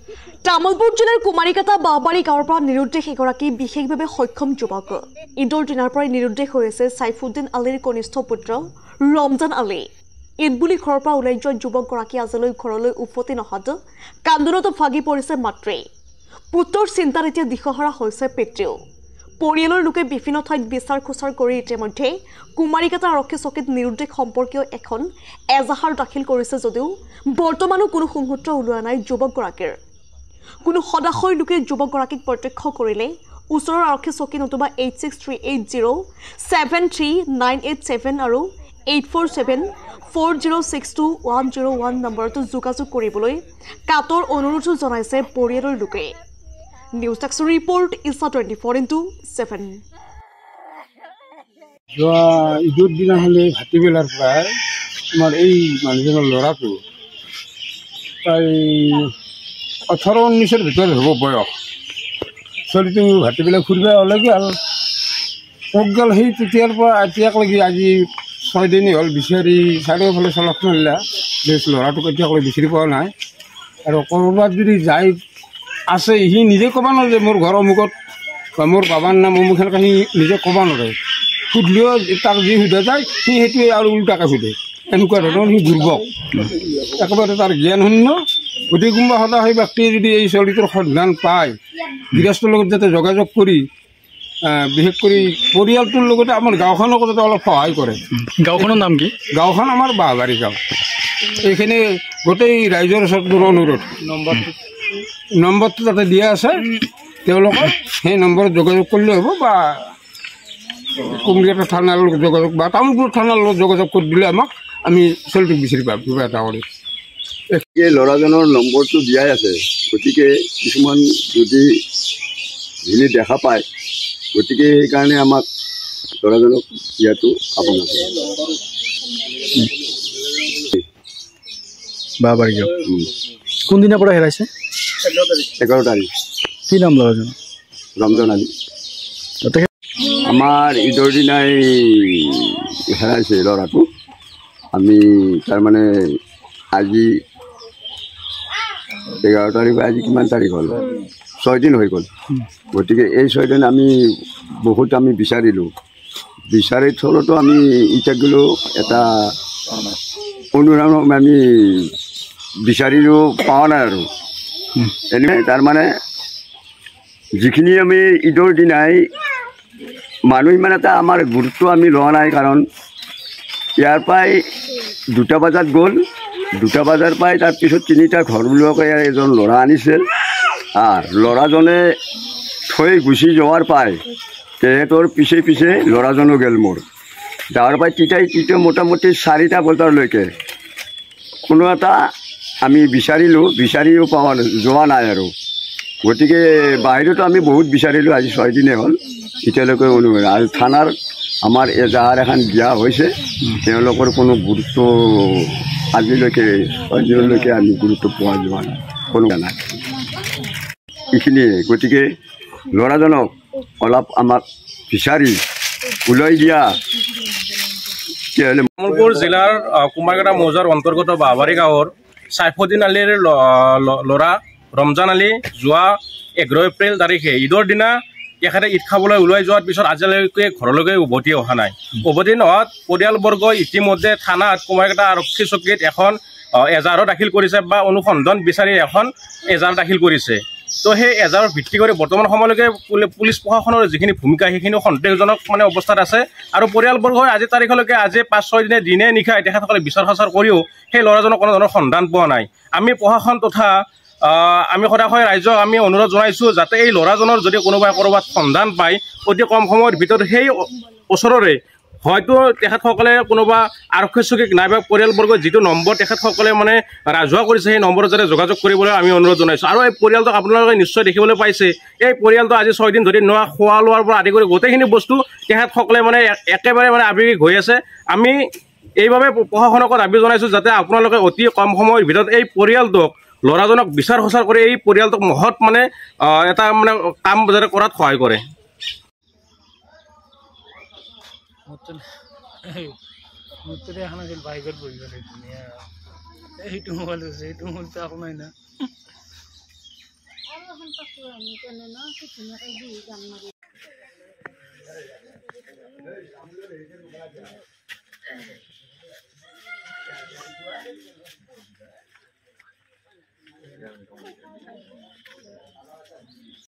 তামুলপুৰ জিলাৰ কুমাৰিকাটা বাহবাৰী গাঁৱৰ পৰা নিৰুদ্দেশ এগৰাকী বিশেষভাৱে সক্ষম যুৱক ঈদৰ দিনাৰ পৰাই নিৰুদ্দেশ হৈ আছে সাইফুদ্দিন আলীৰ কনিষ্ঠ পুত্ৰ ৰমজান আলী। ঈদ বুলি ঘৰৰ পৰা ওলাই যোৱা যুৱকগৰাকী আজিলৈ ঘৰলৈ উভতি নহাত কান্দোনত ভাগি পৰিছে মাতৃ। পুত্ৰৰ চিন্তাত এতিয়া দিশহাৰা হৈছে পিতৃও। পৰিয়ালৰ লোকে বিভিন্ন ঠাইত বিচাৰ খোচাৰ কৰি ইতিমধ্যে কুমাৰিকাটা আৰক্ষী চকীত নিৰুদ্দেশ সম্পৰ্কীয় এখন এজাহাৰ দাখিল কৰিছে যদিও বৰ্তমানো কোনো সংসূত্ৰ ওলোৱা নাই যুৱকগৰাকীৰ। কোনো সদাশয় লোকে যুৱকগৰাকীক প্ৰত্যক্ষ কৰিলে ওচৰৰ আৰক্ষী চকী নতুবা 8638073987 আৰু 8474062101 নম্বৰতো যোগাযোগ কৰিবলৈ কাটৰ অনুৰোধ জনাইছে পৰিয়ালৰ লোকে। নিউজ ডেস্ক ৰিপৰ্ট ইছা 24/7। যোৱা ঈদৰ দিনাখনি ভাটিবেলাৰ পৰা আমাৰ এই মানুহজনৰ ল'ৰাটো প্ৰায় 18-19 ভিতৰত হ'ব বয়স। ছোৱালীটো ভাটিবেলা ফুৰিব ওলাগে আৰু ক'ত গ'ল সেই তেতিয়াৰ পৰা এতিয়ালৈকে আজি 6 দিনেই হ'ল বিচাৰি চাৰিওফালে চলক মাৰিলা ল'ৰাটোক এতিয়ালৈ বিচাৰি পোৱা নাই। আৰু ক'ৰবাত যদি যাই আছে সি নিজে ক'ব নোৱাৰে মোৰ ঘৰৰ মুখত বা মোৰ বাবাৰ নাম অমুক সেনেকৈ সি নিজে ক'ব নোৱাৰে। সুধিলেও তাক যি সোধা যায় সি সেইটোৱে আৰু উল্টাকৈ সোধে। এনেকুৱা ধৰণৰ সি দুৰ্বল, একেবাৰে তাৰ জ্ঞান শূন্য। গতিকে কোনোবা সদায় সেই ব্যক্তিয়ে যদি এই ছোৱালীটোৰ সন্ধান পায় গৃহস্থৰ লগত যাতে যোগাযোগ কৰি বিশেষ কৰি পৰিয়ালটোৰ লগতে আমাৰ গাঁওখনক যাতে অলপ সহায় কৰে। গাঁওখনৰ নাম কি? গাঁওখন আমাৰ বাহবাৰী গাঁও। এইখিনি গোটেই ৰাইজৰ ওচৰত মোৰ অনুৰোধ, নম্বৰটো তাতে দিয়া আছে, তেওঁলোকক সেই নম্বৰত যোগাযোগ কৰিলে হ'ব বা কুমাৰিকাটা থানাৰ লগত যোগাযোগ বা তামুলপুৰ থানাৰ লগত যোগাযোগ কৰি দিলে আমাক আমি ছোৱালীটোক বিচাৰি পাম কিবা এটা কৰি। এই ল'ৰাজনৰ নম্বৰটো দিয়াই আছে, গতিকে কিছুমান যদি যোনে দেখা পায়, গতিকে সেইকাৰণে আমাক ল'ৰাজনক দিয়াটো আপোনাৰ বাহবাৰী গাঁও। কোনদিনাৰ পৰা হেৰাইছে? 11 তাৰিখ। কি নাম ল'ৰাজন? ৰমজান আলী। আমাৰ ঈদৰ দিনাই হেৰাইছে ল'ৰাটো। আমি তাৰমানে আজি 11 তাৰিখ, আজি কিমান তাৰিখ হ'ল? 6 দিন হৈ গ'ল। গতিকে এই 6 দিন আমি বহুত বিচাৰিলোঁ। বিচাৰি থলতো আমি এতিয়া গ'লেও এটা অনুৰাগ আমি বিচাৰিলেও পোৱা নাই আৰু এনে তাৰমানে যিখিনি আমি ঈদৰ দিনাই মানুহ ইমান এটা আমাৰ গুৰুত্ব আমি লোৱা নাই। কাৰণ ইয়াৰ পৰাই 2টা বজাত গ'ল, 2টা বজাৰ পৰাই তাৰপিছত 3টা ঘৰ বুলিওকৈ এজন ল'ৰা আনিছিল। ল'ৰাজনে থৈ গুচি যোৱাৰ পাই তেহেঁতৰ পিছে পিছে ল'ৰাজনো গ'ল মোৰ। তাৰ পৰাই তিতাই মোটামুটি 4টা বজালৈকে কোনো এটা আমি বিচাৰিও যোৱা নাই আৰু। গতিকে বাহিৰতো আমি বহুত বিচাৰিলোঁ, আজি 6 দিনে হ'ল এতিয়ালৈকে অনুভৱ। আৰু থানাৰ আমাৰ এজাহাৰ এখন দিয়া হৈছে, তেওঁলোকৰ কোনো গুৰুত্ব আজিলৈকে 6 দিনলৈকে আমি গুৰুত্ব পোৱা যোৱা নাই, কোনো নাই এইখিনিয়ে। গতিকে ল'ৰাজনক অলপ আমাক বিচাৰি ওলাই দিয়া। তামুলপুৰ জিলাৰ কুমাৰিকাটা মৌজাৰ অন্তৰ্গত বাহবাৰী গাঁৱৰ সাইফুদ্দিন আলীৰ ল'ৰা ৰমজান আলী যোৱা 11 এপ্ৰিল তাৰিখে ঈদৰ দিনা তেখেতে ঈদ খাবলৈ ওলাই যোৱাৰ পিছত আজিলৈকে ঘৰলৈকে উভতি অহা নাই। উভতি নোহোৱাত পৰিয়ালবৰ্গই ইতিমধ্যে থানাত কুমাৰিকাটা আৰক্ষী চকীত এখন এজাহাৰো দাখিল কৰিছে বা অনুসন্ধান বিচাৰি এখন এজাহাৰ দাখিল কৰিছে। তো সেই এজাহাৰৰ ভিত্তি কৰি বৰ্তমান সময়লৈকে পুলিচ প্ৰশাসনৰ যিখিনি ভূমিকা সেইখিনি সন্দেহজনক অৱস্থাত আছে। আৰু পৰিয়ালবৰ্গই আজি তাৰিখলৈকে আজি 5-6 দিনে নিশাই তেখেতসকলে বিচাৰ খোচাৰ কৰিও সেই ল'ৰাজনক কোনো ধৰণৰ সন্ধান পোৱা নাই। আমি প্ৰশাসন তথা আমি সদায় ৰাইজক আমি অনুৰোধ জনাইছোঁ যাতে এই ল'ৰাজনৰ যদি কোনোবাই ক'ৰবাত সন্ধান পায় অতি কম সময়ৰ ভিতৰত সেই ওচৰৰে হয়তো তেখেতসকলে কোনোবা আৰক্ষী চকীক নাইবা পৰিয়ালবৰ্গৰ যিটো নম্বৰ তেখেতসকলে ৰাজহুৱা কৰিছে সেই নম্বৰত যাতে যোগাযোগ কৰিবলৈ আমি অনুৰোধ জনাইছোঁ। আৰু এই পৰিয়ালটোক আপোনালোকে নিশ্চয় দেখিবলৈ পাইছে, এই পৰিয়ালটো আজি 6 দিন ধৰি খোৱা লোৱাৰ পৰা আদি কৰি গোটেইখিনি বস্তু তেখেতসকলে একেবাৰে আৱেগিক হৈ আছে। আমি এইভাবে প্ৰশাসনক দাবী জনাইছোঁ যাতে আপোনালোকে অতি কম সময়ৰ ভিতৰত এই পৰিয়ালটোক ল'ৰাজনক বিচাৰ খোচাৰ কৰি এই পৰিয়ালটোক মহৎ এটা কাম যাতে কৰাত সহায় কৰে। এইটো মোবাইল আছে, এইটো মোবাইলটো আকৌ নাই না। কাপোৰ আনি কেনে ন কি ধুনীয়াকৈ বহি গান মাৰি